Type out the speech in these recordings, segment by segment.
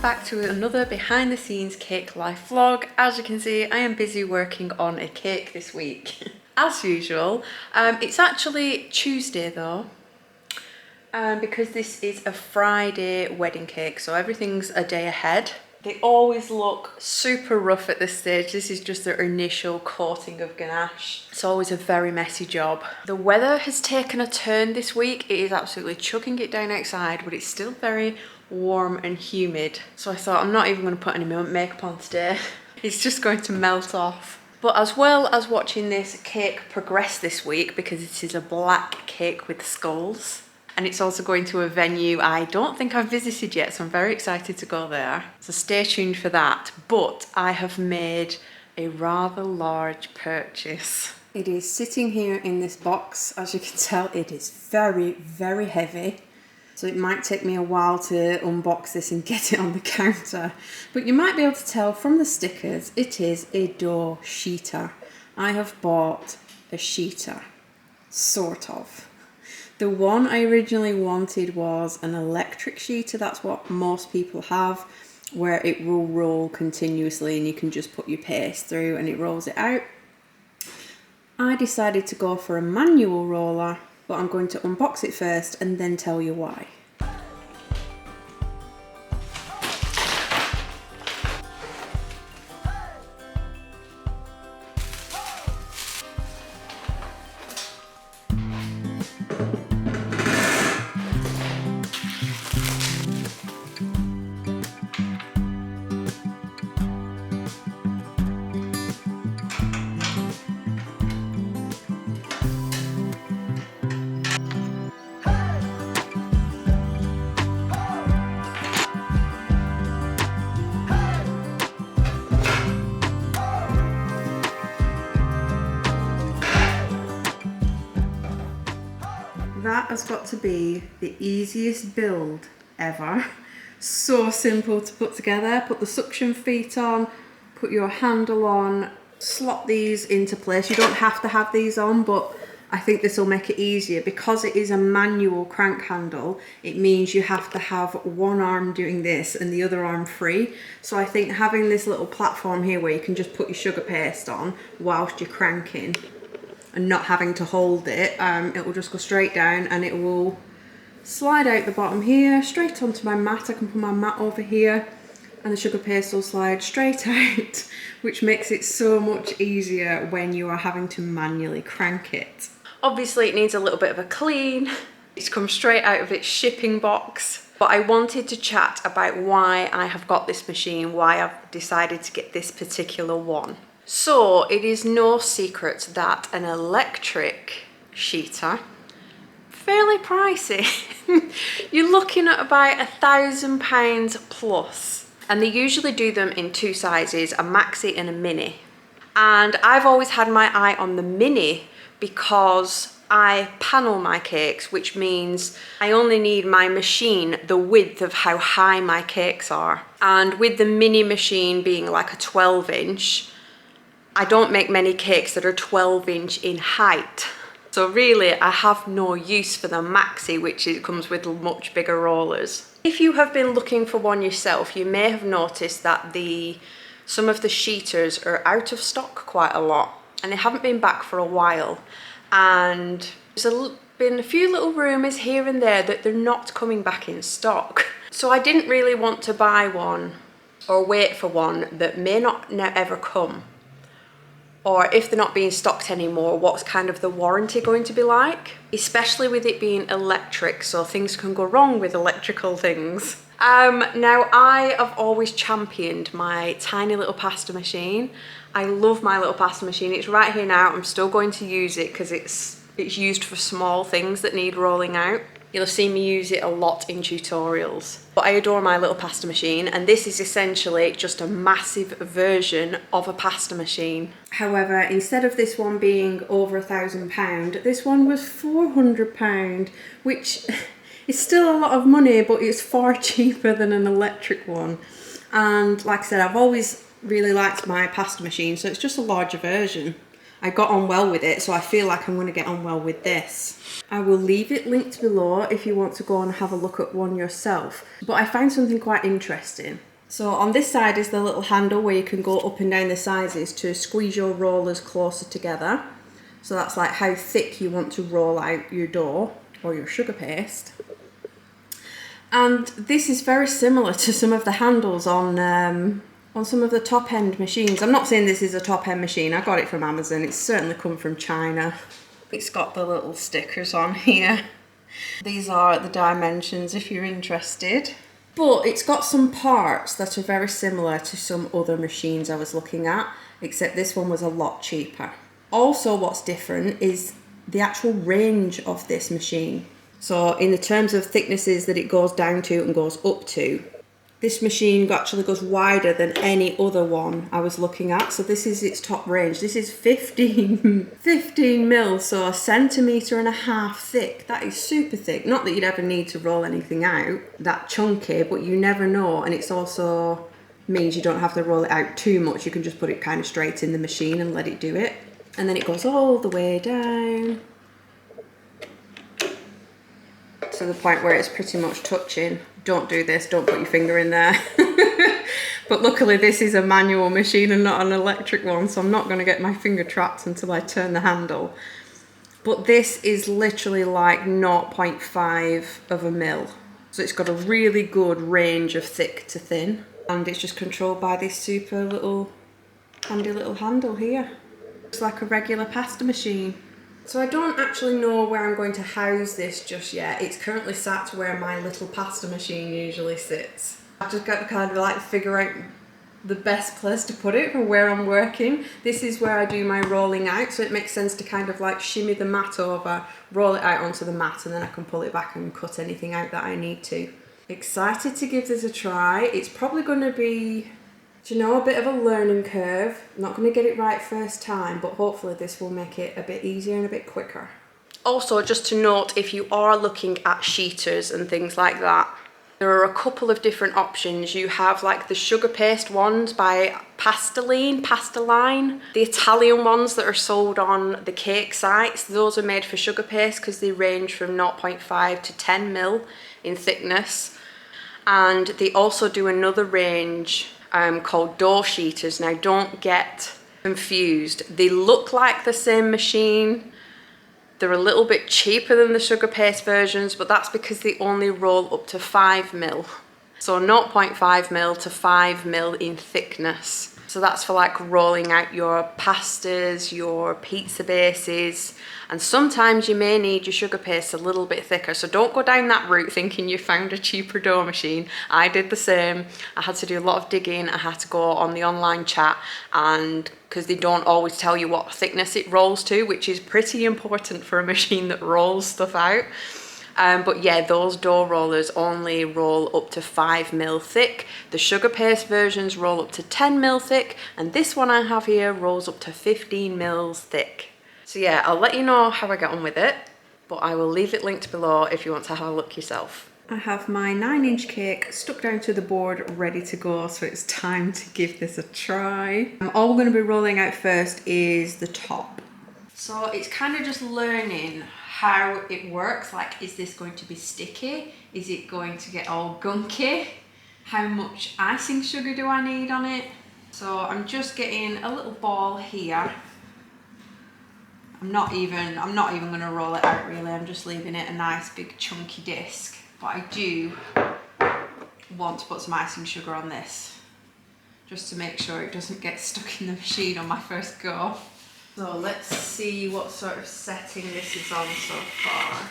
back to another behind the scenes cake life vlog. As you can see, I am busy working on a cake this week. As usual, it's actually Tuesday though, because this is a Friday wedding cake, so everything's a day ahead. They always look super rough at this stage. This is just their initial coating of ganache. It's always a very messy job. The weather has taken a turn this week. It is absolutely chucking it down outside, but it's still very warm and humid. So I thought I'm not even going to put any makeup on today. It's just going to melt off. But as well as watching this cake progress this week, because it is a black cake with skulls, and it's also going to a venue I don't think I've visited yet, so I'm very excited to go there. So stay tuned for that. But I have made a rather large purchase. It is sitting here in this box. As you can tell, it is very, very heavy. So it might take me a while to unbox this and get it on the counter. But you might be able to tell from the stickers, it is a dough sheeter. I have bought a sheeter, sort of. The one I originally wanted was an electric sheeter. That's what most people have, where it will roll continuously and you can just put your paste through and it rolls it out. I decided to go for a manual roller, but I'm going to unbox it first and then tell you why. That has got to be the easiest build ever. So simple to put together. Put the suction feet on, put your handle on, slot these into place. You don't have to have these on, but I think this will make it easier. Because it is a manual crank handle, it means you have to have one arm doing this and the other arm free. So I think having this little platform here where you can just put your sugar paste on whilst you're cranking, and not having to hold it, it will just go straight down and it will slide out the bottom here, straight onto my mat. I can put my mat over here and the sugar paste will slide straight out, which makes it so much easier when you are having to manually crank it. Obviously it needs a little bit of a clean. It's come straight out of its shipping box. But I wanted to chat about why I have got this machine, why I've decided to get this particular one. So it is no secret that an electric sheeter, fairly pricey. You're looking at about £1,000 plus. And they usually do them in two sizes, a maxi and a mini. And I've always had my eye on the mini because I panel my cakes, which means I only need my machine the width of how high my cakes are. And with the mini machine being like a 12-inch, I don't make many cakes that are 12-inch in height. So really, I have no use for the maxi, which comes with much bigger rollers. If you have been looking for one yourself, you may have noticed that some of the sheeters are out of stock quite a lot, and they haven't been back for a while. And there's been a few little rumours here and there that they're not coming back in stock. So I didn't really want to buy one or wait for one that may not ever come. Or if they're not being stocked anymore, what's kind of the warranty going to be like? Especially with it being electric, so things can go wrong with electrical things. Now I have always championed my tiny little pasta machine. I love my little pasta machine. It's right here now. I'm still going to use it because it's used for small things that need rolling out. You'll have seen me use it a lot in tutorials. But I adore my little pasta machine, and this is essentially just a massive version of a pasta machine. However, instead of this one being over £1,000, this one was £400, which is still a lot of money, but it's far cheaper than an electric one. And like I said, I've always really liked my pasta machine, so it's just a larger version. I got on well with it, so I feel like I'm going to get on well with this. I will leave it linked below if you want to go and have a look at one yourself. But I found something quite interesting. So on this side is the little handle where you can go up and down the sizes to squeeze your rollers closer together. So that's like how thick you want to roll out your dough or your sugar paste. And this is very similar to some of the handles on some of the top end machines. I'm not saying this is a top end machine, I got it from Amazon, it's certainly come from China. It's got the little stickers on here. These are the dimensions if you're interested. But it's got some parts that are very similar to some other machines I was looking at, except this one was a lot cheaper. Also what's different is the actual range of this machine. So in the terms of thicknesses that it goes down to and goes up to, this machine actually goes wider than any other one I was looking at. So this is its top range. This is 15 mil, so 1.5 centimeters thick. That is super thick. Not that you'd ever need to roll anything out that chunky, but you never know. And it's also means you don't have to roll it out too much. You can just put it kind of straight in the machine and let it do it. And then it goes all the way down to the point where it's pretty much touching. Don't do this, don't put your finger in there. But luckily this is a manual machine and not an electric one, so I'm not going to get my finger trapped until I turn the handle. But this is literally like 0.5 of a mil. So it's got a really good range of thick to thin, and it's just controlled by this super little handy little handle here. It's like a regular pasta machine. So I don't actually know where I'm going to house this just yet. It's currently sat where my little pasta machine usually sits. I've just got to kind of like figure out the best place to put it for where I'm working. This is where I do my rolling out, so it makes sense to kind of like shimmy the mat over, roll it out onto the mat, and then I can pull it back and cut anything out that I need to. Excited to give this a try. It's probably going to be, do you know, a bit of a learning curve. I'm not going to get it right first time, but hopefully this will make it a bit easier and a bit quicker. Also, just to note, if you are looking at sheeters and things like that, there are a couple of different options. You have like the Sugarpaste ones by Pastaline, the Italian ones that are sold on the cake sites. Those are made for Sugarpaste because they range from 0.5 to 10 mil in thickness. And they also do another range called dough sheeters. Now don't get confused. They look like the same machine. They're a little bit cheaper than the Sugarpaste versions, but that's because they only roll up to 5 mil. So 0.5 mil to 5 mil in thickness. So that's for like rolling out your pastas, your pizza bases, and sometimes you may need your Sugarpaste a little bit thicker. So don't go down that route thinking you found a cheaper dough machine. I did the same. I had to do a lot of digging. I had to go on the online chat, and because they don't always tell you what thickness it rolls to, which is pretty important for a machine that rolls stuff out. But yeah, those dough rollers only roll up to 5 mil thick. The Sugarpaste versions roll up to 10 mil thick, and this one I have here rolls up to 15 mils thick. So yeah, I'll let you know how I get on with it, but I will leave it linked below if you want to have a look yourself. I have my 9-inch cake stuck down to the board ready to go, so it's time to give this a try. All we're going to be rolling out first is the top. So it's kind of just learning how it works. Like, is this going to be sticky? Is it going to get all gunky? How much icing sugar do I need on it? So I'm just getting a little ball here. I'm not even going to roll it out really. I'm just leaving it a nice big chunky disc. But I do want to put some icing sugar on this, just to make sure it doesn't get stuck in the machine on my first go. So let's see what sort of setting this is on so far.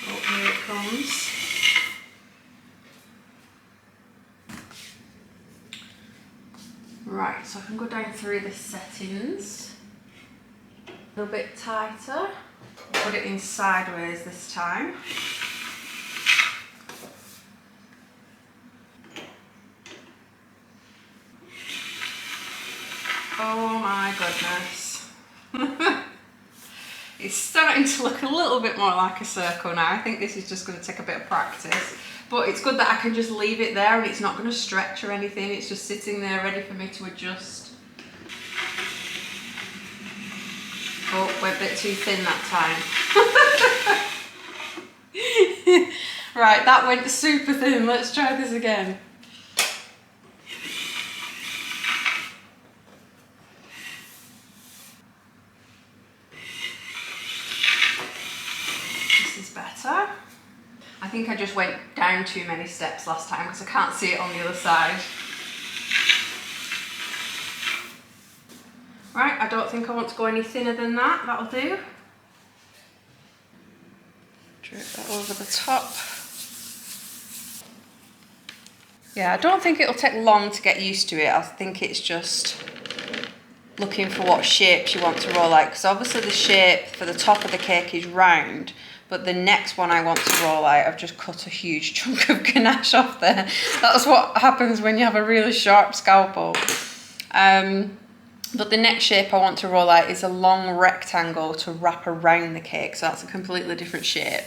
Oh, here it comes. Right, so I can go down through the settings. A little bit tighter. Put it in sideways this time. Oh my goodness. It's starting to look a little bit more like a circle now. I think this is just going to take a bit of practice. But it's good that I can just leave it there and it's not going to stretch or anything. It's just sitting there ready for me to adjust. Oh, went a bit too thin that time. Right, that went super thin. Let's try this again. This is better. I think I just went down too many steps last time because I can't see it on the other side. Right, I don't think I want to go any thinner than that. That'll do. Drip that over the top. Yeah, I don't think it'll take long to get used to it. I think it's just looking for what shapes you want to roll out, because obviously the shape for the top of the cake is round, but the next one I want to roll out, I've just cut a huge chunk of ganache off there. That's what happens when you have a really sharp scalpel. But the next shape I want to roll out is a long rectangle to wrap around the cake, so that's a completely different shape.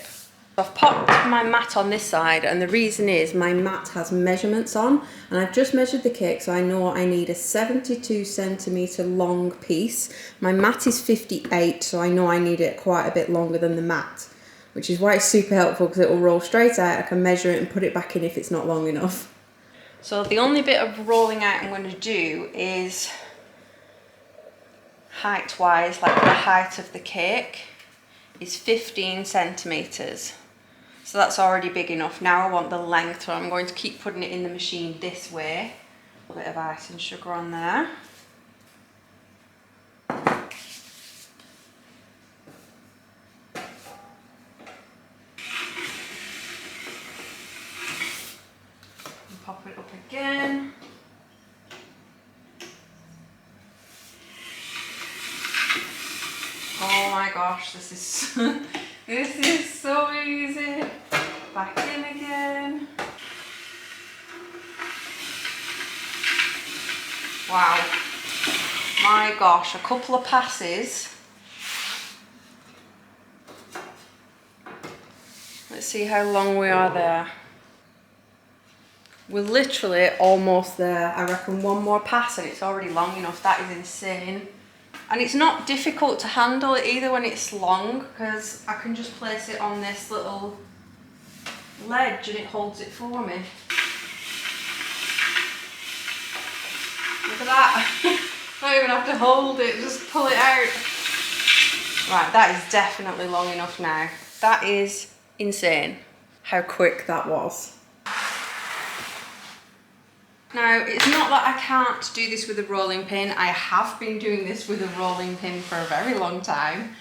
I've popped my mat on this side, and the reason is my mat has measurements on, and I've just measured the cake, so I know I need a 72 centimetre long piece. My mat is 58, so I know I need it quite a bit longer than the mat, which is why it's super helpful, because it will roll straight out. I can measure it and put it back in if it's not long enough. So the only bit of rolling out I'm going to do is height-wise, like the height of the cake is 15 centimetres. So that's already big enough. Now I want the length, so I'm going to keep putting it in the machine this way. A bit of ice and sugar on there. And pop it up again. Oh my gosh, this is this is so easy. Back in again. Wow. My gosh, a couple of passes. Let's see how long we are there. We're literally almost there. I reckon one more pass and it's already long enough. That is insane. And it's not difficult to handle it either when it's long, because I can just place it on this little ledge and it holds it for me. Look at that. I don't even have to hold it, just pull it out. Right, that is definitely long enough now. That is insane how quick that was. Now, it's not that I can't do this with a rolling pin. I have been doing this with a rolling pin for a very long time.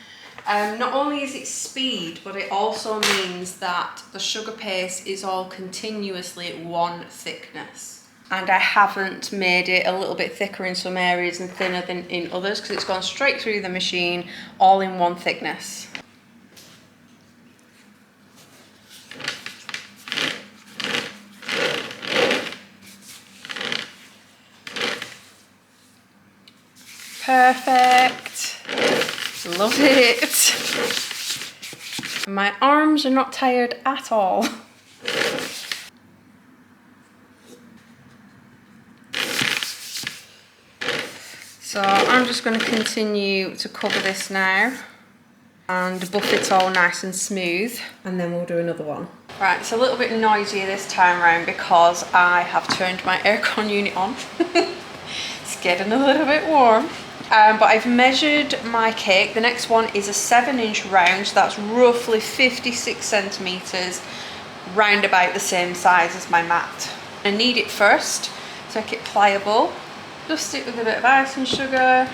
Not only is it speed, but it also means that the sugar paste is all continuously at one thickness. And I haven't made it a little bit thicker in some areas and thinner than in others, because it's gone straight through the machine, all in one thickness. Perfect. Love it. My arms are not tired at all. So I'm just going to continue to cover this now and buff it all nice and smooth, and then we'll do another one. Right, it's a little bit noisier this time around because I have turned my aircon unit on. It's getting a little bit warm. But I've measured my cake. The next one is a 7-inch round, so that's roughly 56 centimetres, round about the same size as my mat. I knead it first to make it pliable. Dust it with a bit of ice and sugar.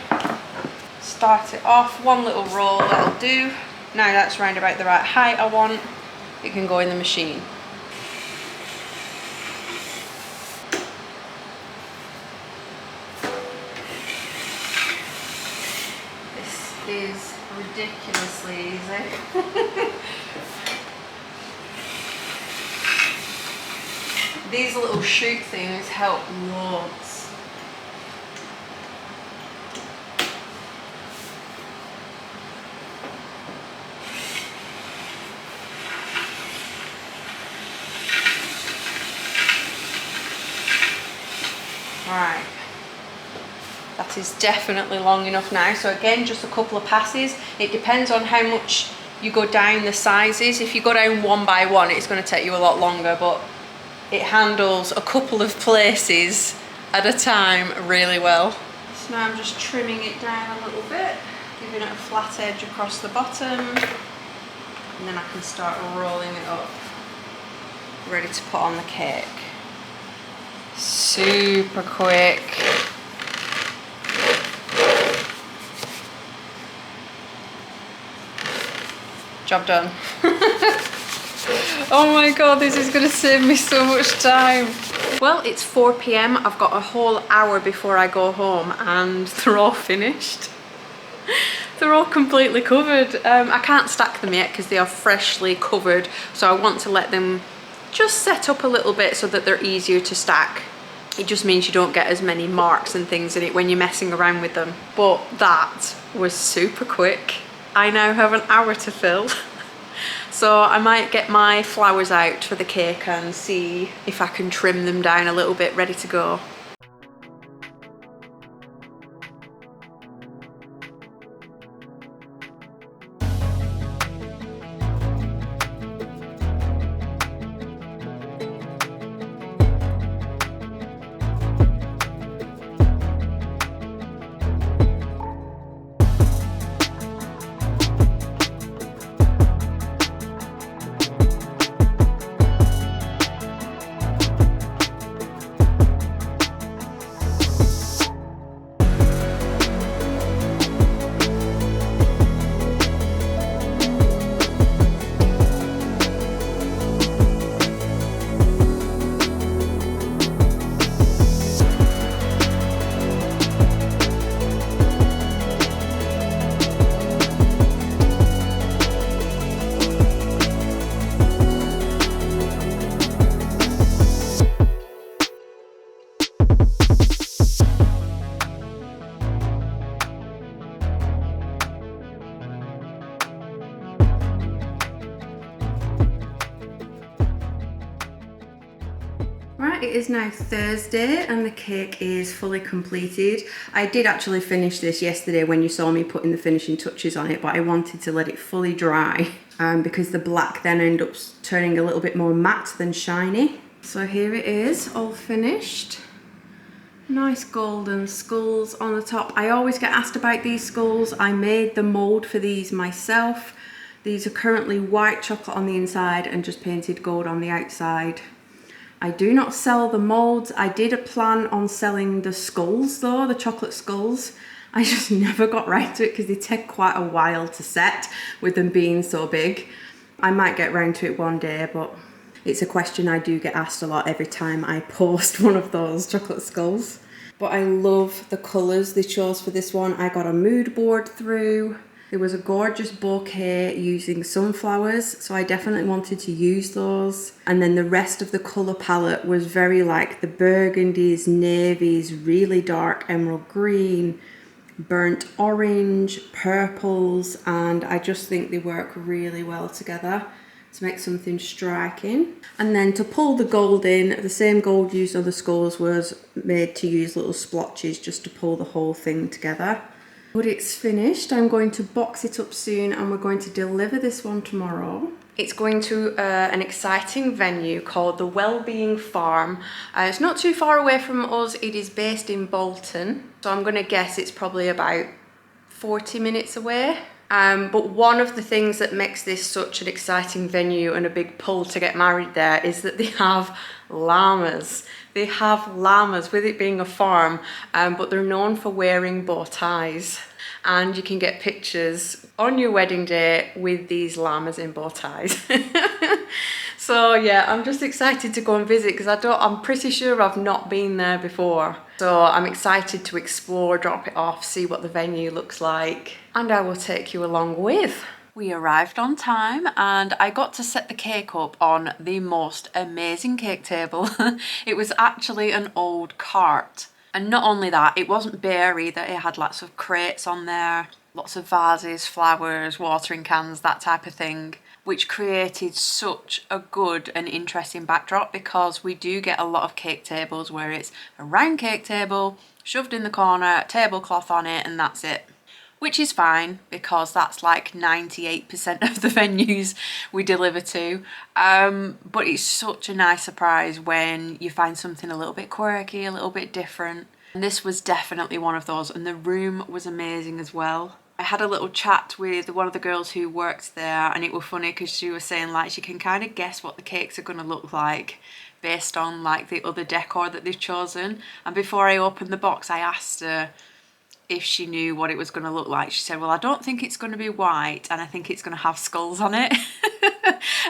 Start it off, one little roll, that'll do. Now that's round about the right height I want, it can go in the machine. Is ridiculously easy. These little shoot things help loads. Right. That is definitely long enough now. So again, just a couple of passes. It depends on how much you go down the sizes. If you go down one by one, it's going to take you a lot longer, but it handles a couple of places at a time really well. So now I'm just trimming it down a little bit, giving it a flat edge across the bottom, and then I can start rolling it up, ready to put on the cake. Super quick. Job done. Oh my god, this is going to save me so much time. Well, it's 4 p.m. I've got a whole hour before I go home and they're all finished. They're all completely covered. I can't stack them yet because they are freshly covered, so I want to let them just set up a little bit so that they're easier to stack. It just means you don't get as many marks and things in it when you're messing around with them. But that was super quick. I now have an hour to fill. So I might get my flowers out for the cake and see if I can trim them down a little bit, ready to go. Right, it is now Thursday and the cake is fully completed. I did actually finish this yesterday when you saw me putting the finishing touches on it, but I wanted to let it fully dry because the black then ended up turning a little bit more matte than shiny. So here it is, all finished. Nice golden skulls on the top. I always get asked about these skulls. I made the mold for these myself. These are currently white chocolate on the inside and just painted gold on the outside. I do not sell the molds. I did plan on selling the skulls though, the chocolate skulls. I just never got right to it because they take quite a while to set with them being so big. I might get round to it one day, but it's a question I do get asked a lot every time I post one of those chocolate skulls. But I love the colours they chose for this one. I got a mood board through. There was a gorgeous bouquet using sunflowers, so I definitely wanted to use those. And then the rest of the colour palette was very like the burgundies, navies, really dark emerald green, burnt orange, purples, and I just think they work really well together to make something striking. And then to pull the gold in, the same gold used on the skulls was made to use little splotches just to pull the whole thing together. But it's finished. I'm going to box it up soon and we're going to deliver this one tomorrow. It's going to an exciting venue called the Wellbeing Farm. It's not too far away from us. It is based in Bolton. So I'm going to guess it's probably about 40 minutes away. But one of the things that makes this such an exciting venue and a big pull to get married there is that they have llamas. They have llamas, with it being a farm, but they're known for wearing bow ties. And you can get pictures on your wedding day with these llamas in bow ties. So yeah, I'm just excited to go and visit because I'm pretty sure I've not been there before. So I'm excited to explore, drop it off, see what the venue looks like, and I will take you along with. We arrived on time and I got to set the cake up on the most amazing cake table. It was actually an old cart. And not only that, it wasn't bare either. It had lots of crates on there, lots of vases, flowers, watering cans, that type of thing, which created such a good and interesting backdrop because we do get a lot of cake tables where it's a round cake table, shoved in the corner, tablecloth on it, and that's it. which is fine because that's like 98% of the venues we deliver to. But it's such a nice surprise when you find something a little bit quirky, a little bit different. And this was definitely one of those, and the room was amazing as well. I had a little chat with one of the girls who worked there, and it was funny because she was saying like she can kind of guess what the cakes are going to look like based on like the other decor that they've chosen. And before I opened the box, I asked her if she knew what it was going to look like. She said, well, I don't think it's going to be white, and I think it's going to have skulls on it.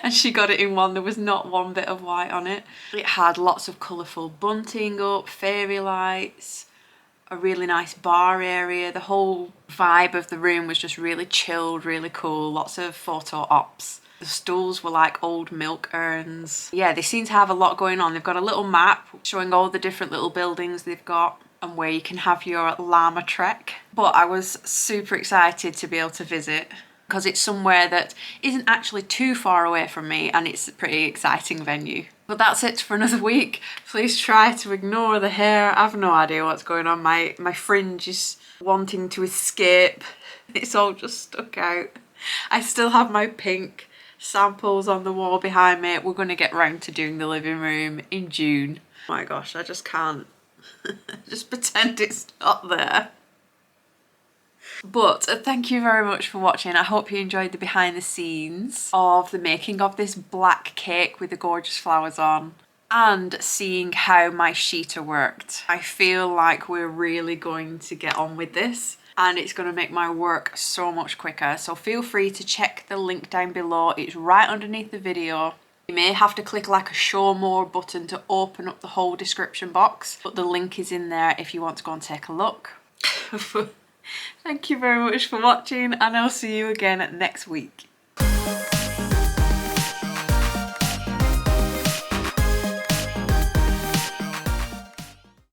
And she got it in one. There was not one bit of white on it. It had lots of colourful bunting up, fairy lights, a really nice bar area. The whole vibe of the room was just really chilled, really cool. Lots of photo ops. The stools were like old milk urns. Yeah, they seem to have a lot going on. They've got a little map showing all the different little buildings they've got and where you can have your llama trek. But I was super excited to be able to visit because it's somewhere that isn't actually too far away from me, and it's a pretty exciting venue. But that's it for another week. Please try to ignore the hair. I've no idea what's going on. My fringe is wanting to escape. It's all just stuck out. I still have my pink samples on the wall behind me. We're going to get round to doing the living room in June. Oh my gosh, I just can't. Just pretend it's not there. But thank you very much for watching. I hope you enjoyed the behind the scenes of the making of this black cake with the gorgeous flowers on and seeing how my sheeter worked. I feel like we're really going to get on with this and it's going to make my work so much quicker. So feel free to check the link down below. It's right underneath the video. You may have to click like a show more button to open up the whole description box, but the link is in there if you want to go and take a look. Thank you very much for watching, and I'll see you again next week.